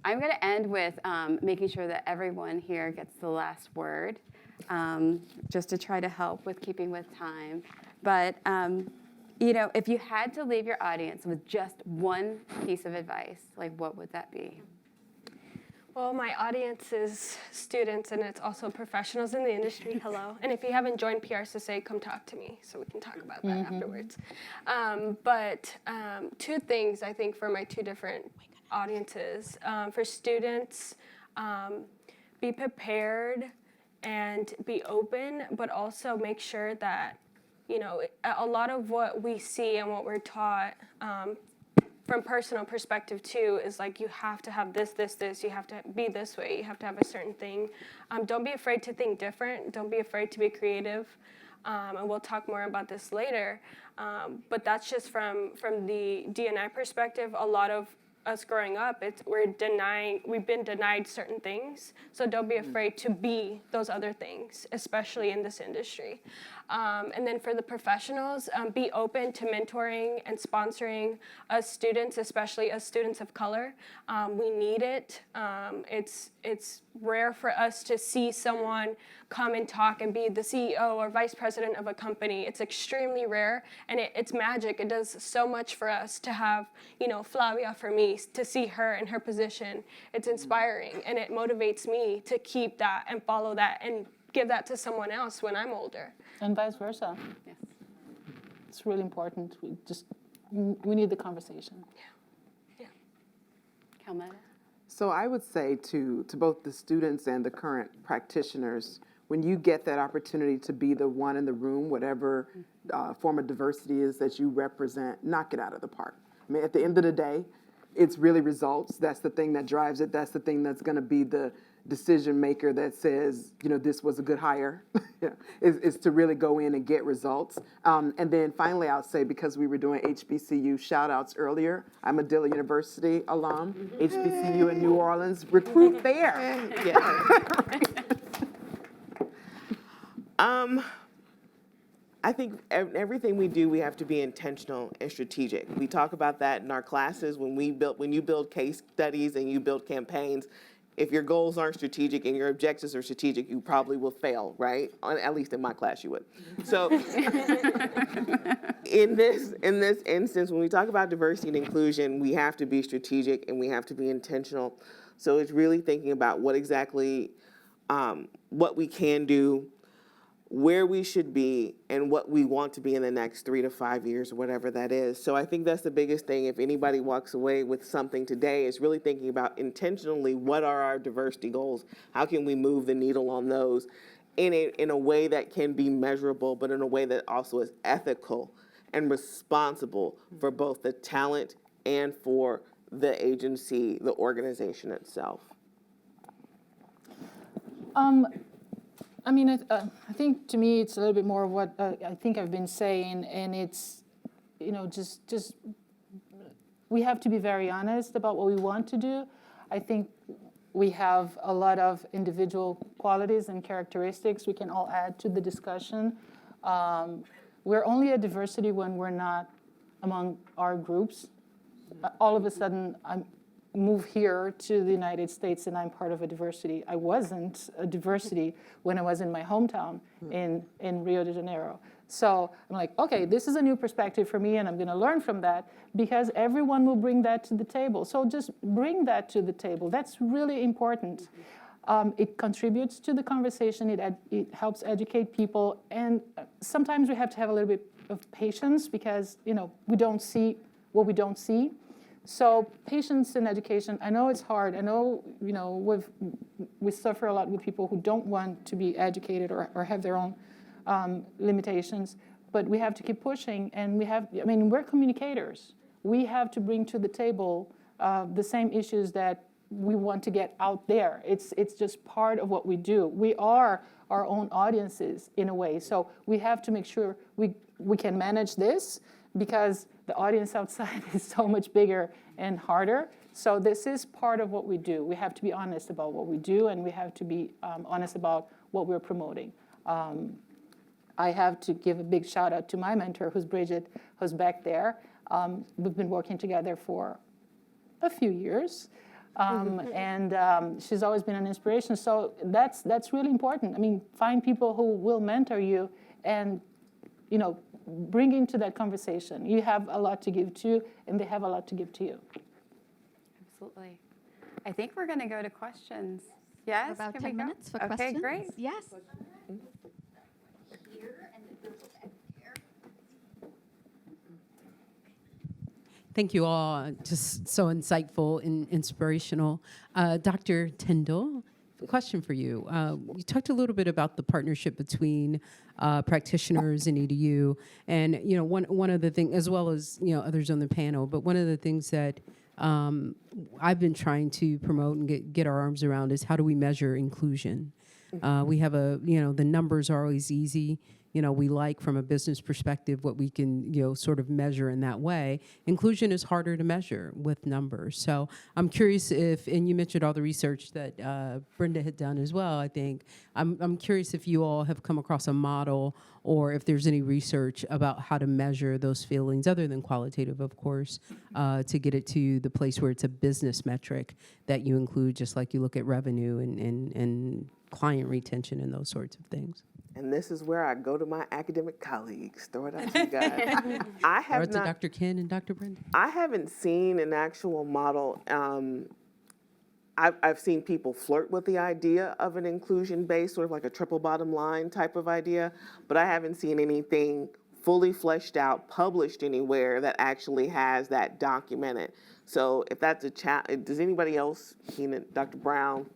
I'm going to end with making sure that everyone here gets the last word. just to try to help with keeping with time. But if you had to leave your audience with just one piece of advice, like what would that be? Well, my audience is students, and it's also professionals in the industry. Hello. And if you haven't joined PRSSA, come talk to me so we can talk about that afterwards. But two things, I think, for my two different audiences. For students, be prepared and be open, but also make sure that, a lot of what we see and what we're taught from personal perspective too is like you have to have this, you have to be this way, you have to have a certain thing. Don't be afraid to think different, don't be afraid to be creative, and we'll talk more about this later. But that's just from the D&I perspective. A lot of us growing up, we've been denied certain things, so don't be afraid to be those other things, especially in this industry. And then for the professionals, be open to mentoring and sponsoring us students, especially as students of color. We need it. It's rare for us to see someone come and talk and be the CEO or vice president of a company. It's extremely rare, and it's magic. It does so much for us to have, Flávia, for me, to see her in her position. It's inspiring, and it motivates me to keep that and follow that and give that to someone else when I'm older. And vice versa. Yes. It's really important. We need the conversation. Yeah. Calmetta? So I would say to both the students and the current practitioners, when you get that opportunity to be the one in the room, whatever form of diversity is that you represent, knock it out of the park. I mean, at the end of the day, it's really results. That's the thing that drives it. That's the thing that's going to be the decision maker that says, this was a good hire, is to really go in and get results. And then finally, I'll say, because we were doing HBCU shout outs earlier, I'm a Dillon University alum, HBCU in New Orleans, recruit there. I think everything we do, we have to be intentional and strategic. We talk about that in our classes when you build case studies and you build campaigns. If your goals aren't strategic and your objectives are strategic, you probably will fail, right? At least in my class, you would. So in this instance, when we talk about diversity and inclusion, we have to be strategic and we have to be intentional. So it's really thinking about what exactly, what we can do, where we should be, and what we want to be in the next 3 to 5 years, or whatever that is. So I think that's the biggest thing. If anybody walks away with something today, is really thinking about intentionally, what are our diversity goals? How can we move the needle on those in a way that can be measurable, but in a way that also is ethical and responsible for both the talent and for the agency, the organization itself? I think to me it's a little bit more of what I think I've been saying, and it's, just we have to be very honest about what we want to do. I think we have a lot of individual qualities and characteristics we can all add to the discussion. We're only a diversity when we're not among our groups. All of a sudden, I'm move here to the United States and I'm part of a diversity. I wasn't a diversity when I was in my hometown in Rio de Janeiro. So I'm like, okay, this is a new perspective for me and I'm gonna learn from that because everyone will bring that to the table. So just bring that to the table. That's really important. It contributes to the conversation, it helps educate people, and sometimes we have to have a little bit of patience because we don't see what we don't see. So patience in education, I know it's hard. I know, we suffer a lot with people who don't want to be educated or have their own limitations, but we have to keep pushing, and we're communicators. We have to bring to the table the same issues that we want to get out there. It's just part of what we do. We are our own audiences in a way, so we have to make sure we can manage this, because the audience outside is so much bigger and harder. So this is part of what we do. We have to be honest about what we do, and we have to be honest about what we're promoting. I have to give a big shout out to my mentor, who's Bridget, who's back there. We've been working together for a few years. and she's always been an inspiration. So that's really important. I mean, find people who will mentor you and, bring into that conversation. You have a lot to give to, and they have a lot to give to you. Absolutely. I think we're going to go to questions. Yes? About Can we 10 go? minutes for okay, questions. Great. Yes. Thank you all. Just so insightful and inspirational. Dr. Tyndall, a question for you. You talked a little bit about the partnership between practitioners and EDU, and one of the things, as well as others on the panel, but one of the things that I've been trying to promote and get our arms around is how do we measure inclusion? We have the numbers are always easy. We like from a business perspective what we can, sort of measure in that way. Inclusion is harder to measure with numbers. So I'm curious and you mentioned all the research that Brenda had done as well, I think. I'm curious if you all have come across a model or if there's any research about how to measure those feelings, other than qualitative, of course, to get it to the place where it's a business metric that you include, just like you look at revenue and client retention and those sorts of things. And this is where I go to my academic colleagues. Throw it out to you guys. I Or have to not. Dr. Ken and Dr. Brenda. I haven't seen an actual model. I've seen people flirt with the idea of an inclusion-based, sort of like a triple bottom line type of idea, but I haven't seen anything fully fleshed out, published anywhere that actually has that documented. So if that's a challenge, does anybody else, Dr. Brown,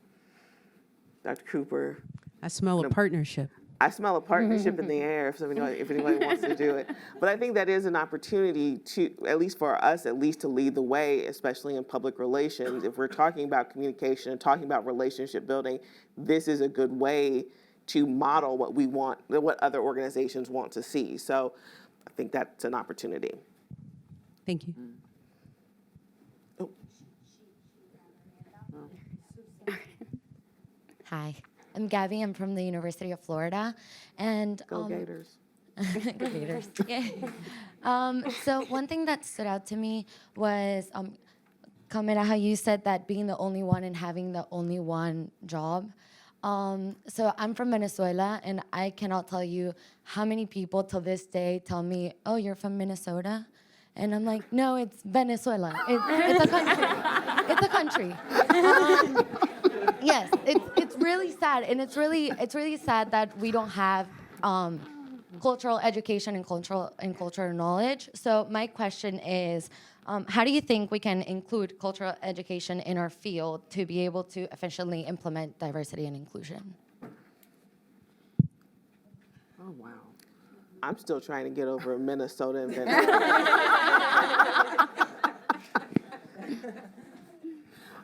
Dr. Cooper? I smell a partnership. I smell a partnership in the air if anybody wants to do it. But I think that is an opportunity to, at least for us, to lead the way, especially in public relations. If we're talking about communication and talking about relationship building, this is a good way to model what we want, what other organizations want to see. So I think that's an opportunity. Thank you. Hi, I'm Gabi. I'm from the University of Florida, and Go Gators. Go Gators. Yeah. So one thing that stood out to me was, Calmetta, how you said that being the only one and having the only one job. So I'm from Venezuela, and I cannot tell you how many people till this day tell me, "Oh, you're from Minnesota," and I'm like, "No, it's Venezuela. It's a country. It's a country." Yes, it's really sad, and it's really sad that we don't have cultural education and cultural knowledge. So my question is, how do you think we can include cultural education in our field to be able to efficiently implement diversity and inclusion? Oh, wow. I'm still trying to get over Minnesota and Venezuela.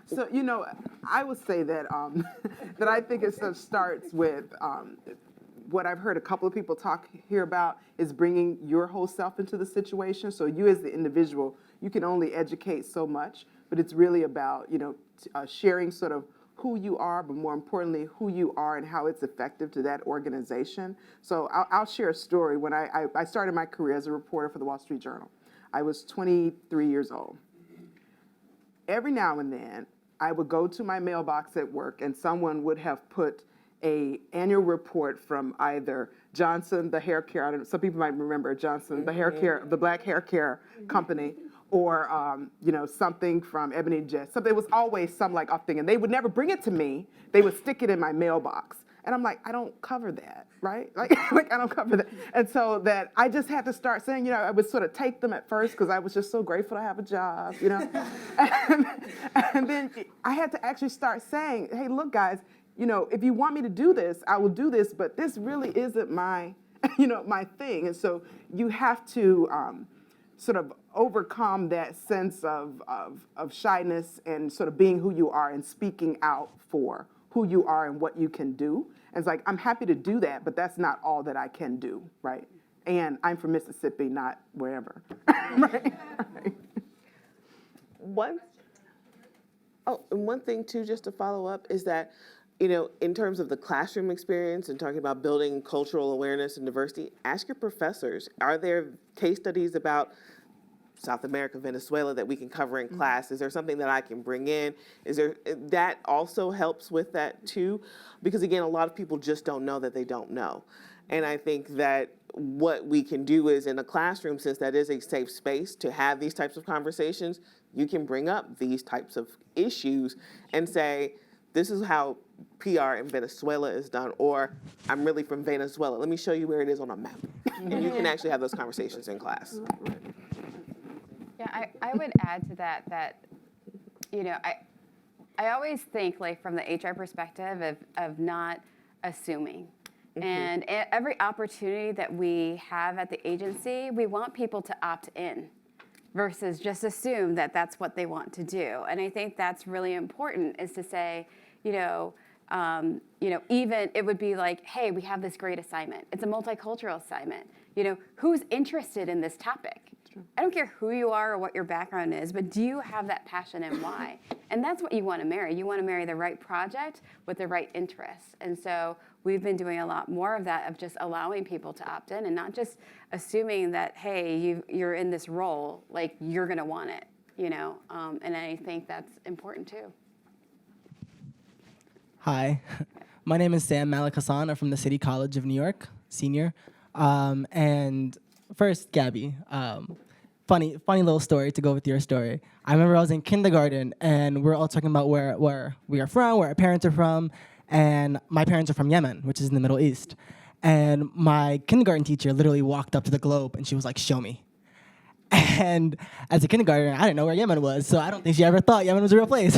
So, I would say that that I think it sort of starts with what I've heard a couple of people talk here about is bringing your whole self into the situation. So you as the individual, you can only educate so much, but it's really about, sharing sort of who you are, but more importantly, who you are and how it's effective to that organization. So I'll share a story. When I started my career as a reporter for the Wall Street Journal, I was 23 years old. Every now and then, I would go to my mailbox at work and someone would have put a annual report from either Johnson, the hair care, I don't know, some people might remember Johnson, the hair care, the black hair care company, or something from Ebony Jess. Something, it was always some like off thing, and they would never bring it to me. They would stick it in my mailbox, and I'm like, I don't cover that, right? Like I don't cover that, and so that I just had to start saying, I would sort of take them at first because I was just so grateful to have a job, and then I had to actually start saying, hey, look, guys. If you want me to do this, I will do this, but this really isn't my, my thing. And so you have to sort of overcome that sense of shyness and sort of being who you are and speaking out for who you are and what you can do. And it's like, I'm happy to do that, but that's not all that I can do, right? And I'm from Mississippi, not wherever, right? And one thing too, just to follow up, is that in terms of the classroom experience and talking about building cultural awareness and diversity, ask your professors, are there case studies about South America, Venezuela that we can cover in class? Is there something that I can bring in? Is there, that also helps with that too? Because again, a lot of people just don't know that they don't know. And I think that what we can do is in a classroom, since that is a safe space to have these types of conversations, you can bring up these types of issues and say, this is how PR in Venezuela is done, or I'm really from Venezuela. Let me show you where it is on a map. And you can actually have those conversations in class. Yeah, I would add to that, you know, I always think like from the HR perspective of not assuming. And every opportunity that we have at the agency, we want people to opt in versus just assume that that's what they want to do. And I think that's really important, is to say, even it would be like, hey, we have this great assignment. It's a multicultural assignment. Who's interested in this topic? I don't care who you are or what your background is, but do you have that passion and why? And that's what you want to marry. You want to marry the right project with the right interests. And so we've been doing a lot more of that, of just allowing people to opt in and not just assuming that, hey, you're in this role, like you're going to want it, and I think that's important too. Hi, my name is Sam Malik Hassan. I'm from the City College of New York, senior. And first, Gabi, funny little story to go with your story. I remember I was in kindergarten, and we're all talking about where we are from, where our parents are from, and my parents are from Yemen, which is in the Middle East. And my kindergarten teacher literally walked up to the globe, and she was like, show me. And as a kindergartner, I didn't know where Yemen was, so I don't think she ever thought Yemen was a real place.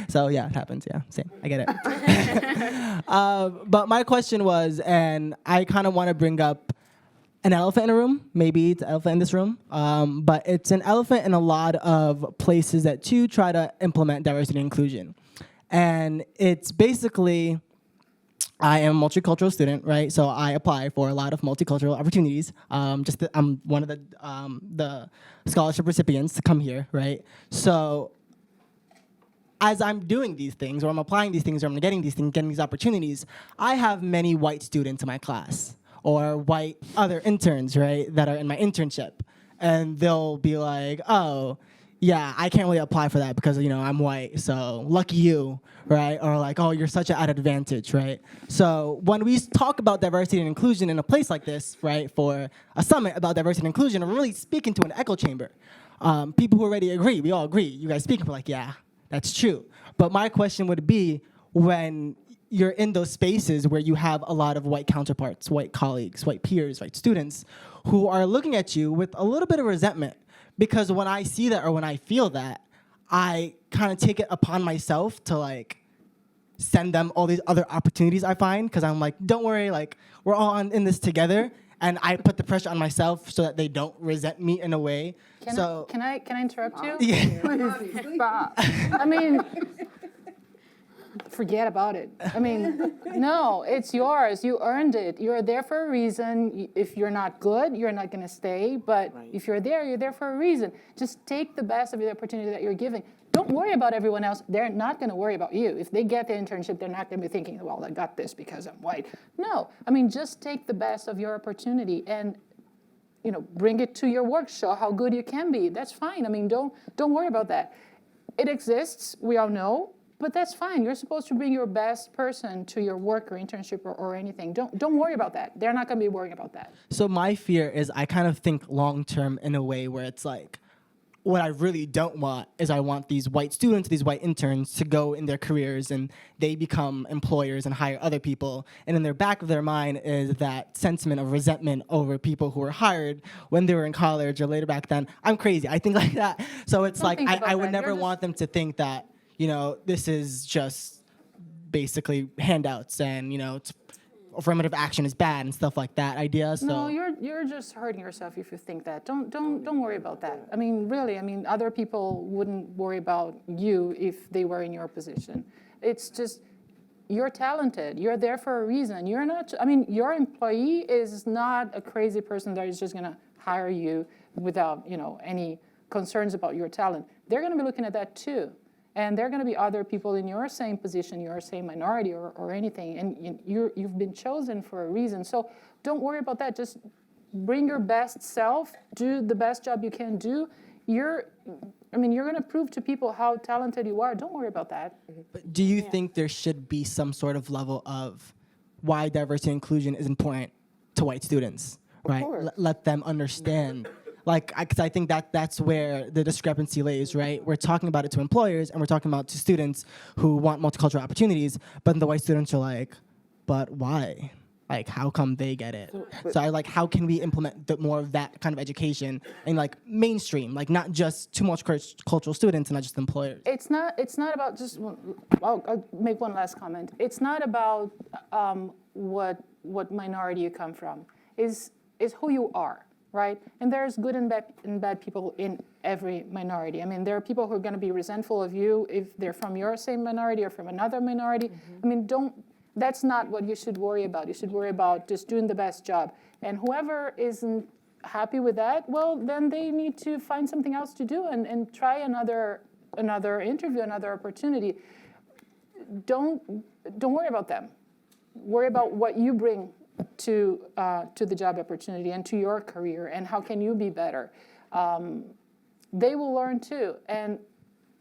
So yeah, it happens, yeah, same, I get it. But my question was, and I kind of want to bring up an elephant in a room, maybe it's an elephant in this room, but it's an elephant in a lot of places that too try to implement diversity and inclusion. And it's basically, I am a multicultural student, right? So I apply for a lot of multicultural opportunities. I'm one of the scholarship recipients to come here, right? So as I'm doing these things, or I'm applying these things, or I'm getting these opportunities, I have many white students in my class, or white other interns, right, that are in my internship. And they'll be like, oh, yeah, I can't really apply for that because, I'm white, so lucky you, right? Or like, oh, you're such an added advantage, right? So when we talk about diversity and inclusion in a place like this, right, for a summit about diversity and inclusion, we're really speaking to an echo chamber. People who already agree, we all agree. You guys speaking, we're like, yeah, that's true. But my question would be, when you're in those spaces where you have a lot of white counterparts, white colleagues, white peers, white students, who are looking at you with a little bit of resentment, because when I see that or when I feel that, I kind of take it upon myself to like send them all these other opportunities I find, because I'm like, don't worry, like we're all in this together, and I put the pressure on myself so that they don't resent me in a way. Can I interrupt you? Yeah. Please stop. I mean, forget about it. I mean, no, it's yours. You earned it. You're there for a reason. If you're not good, you're not going to stay. But if you're there for a reason. Just take the best of the opportunity that you're giving. Don't worry about everyone else. They're not going to worry about you. If they get the internship, they're not going to be thinking, well, I got this because I'm white. No, I mean, just take the best of your opportunity and bring it to your work. Show how good you can be. That's fine. I mean, don't worry about that. It exists. We all know. But that's fine. You're supposed to bring your best person to your work or internship or anything. Don't worry about that. They're not going to be worrying about that. So my fear is I kind of think long-term in a way where it's like, what I really don't want is I want these white students, these white interns to go in their careers and they become employers and hire other people. And in their back of their mind is that sentiment of resentment over people who were hired when they were in college or later back then. I'm crazy. I think like that. So it's like I would never want them to think that, this is just basically handouts and, it's affirmative action is bad and stuff like that idea. So no, you're just hurting yourself if you think that. Don't worry about that. I mean, really, other people wouldn't worry about you if they were in your position. It's just, you're talented. You're there for a reason. You're not, your employee is not a crazy person that is just going to hire you without, any concerns about your talent. They're going to be looking at that too. And there are going to be other people in your same position, your same minority or anything, and you've been chosen for a reason. So don't worry about that. Just bring your best self, do the best job you can do, you're going to prove to people how talented you are. Don't worry about that. But do you think there should be some sort of level of why diversity and inclusion is important to white students, right? course. Let them understand. Because I think that's where the discrepancy lays, right? We're talking about it to employers and we're talking about to students who want multicultural opportunities, but the white students are like, but why? Like, how come they get it? So how can we implement more of that kind of education and mainstream, not just too much cultural students and not just employers? It's not about just. I'll make one last comment. It's not about what minority you come from. Is who you are, right? And there's good and bad people in every minority. I mean, there are people who are going to be resentful of you if they're from your same minority or from another minority. I mean, that's not what you should worry about. You should worry about just doing the best job. And whoever isn't happy with that, well, then they need to find something else to do and try another interview, another opportunity. Don't worry about them. Worry about what you bring to the job opportunity and to your career, and how can you be better. They will learn too. And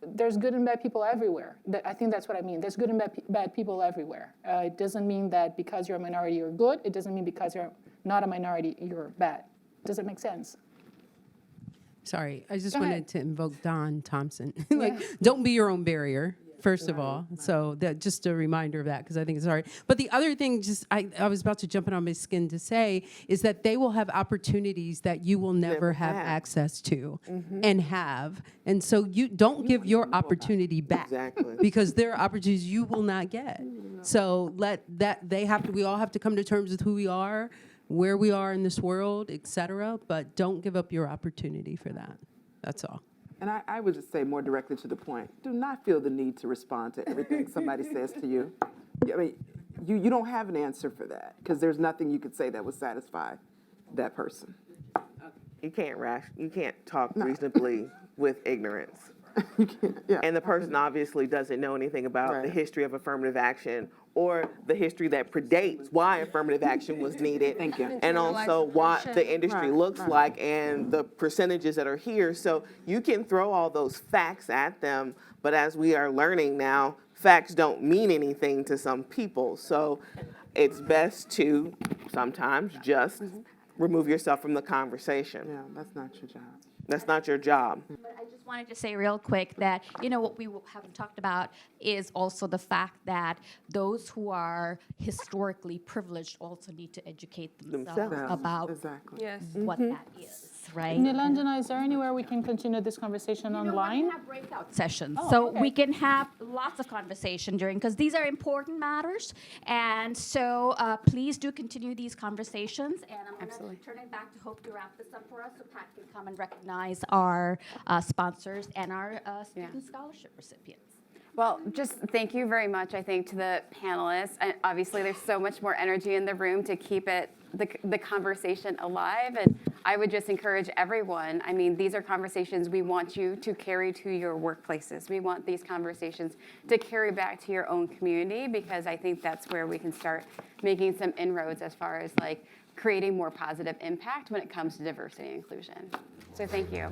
there's good and bad people everywhere. I think that's what I mean. There's good and bad people everywhere. It doesn't mean that because you're a minority you're good. It doesn't mean because you're not a minority you're bad. Does it make sense? Sorry, I just Go wanted ahead. to invoke Don Thompson. Don't be your own barrier, first of all. So that just a reminder of that, because I think it's hard. But the other thing, I was about to jump in on my skin to say, is that they will have opportunities that you will never have access to and have. And so you don't give your opportunity back. Exactly. Because there are opportunities you will not get. So we all have to come to terms with who we are, where we are in this world, et cetera, but don't give up your opportunity for that. That's all. And I would just say more directly to the point, do not feel the need to respond to everything somebody says to you. I mean, you don't have an answer for that, because there's nothing you could say that would satisfy that person. You can't talk reasonably with ignorance. You can't, yeah. And the person obviously doesn't know anything about the history of affirmative action or the history that predates why affirmative action was needed. Thank you. And also what the industry Right, looks right. like and the percentages that are here. So you can throw all those facts at them, but as we are learning now, facts don't mean anything to some people. So it's best to sometimes just remove yourself from the conversation. Yeah, that's not your job. That's not your job. But I just wanted to say real quick that, what we haven't talked about is also the fact that those who are historically privileged also need to educate themselves about Exactly. Yes. what that is, right? Nilanjana, is there anywhere we can continue this conversation online? We have breakout sessions, Oh, so okay. we can have lots of conversation because these are important matters, and so please do continue these conversations. And I'm going to turn it back to Hope to wrap this up for us, so Pat can come and recognize our sponsors and our student scholarship recipients. Well, just thank you very much, I think, to the panelists. And obviously, there's so much more energy in the room to keep the conversation alive. And I would just encourage everyone. I mean, these are conversations we want you to carry to your workplaces. We want these conversations to carry back to your own community, because I think that's where we can start making some inroads as far as creating more positive impact when it comes to diversity and inclusion. So thank you.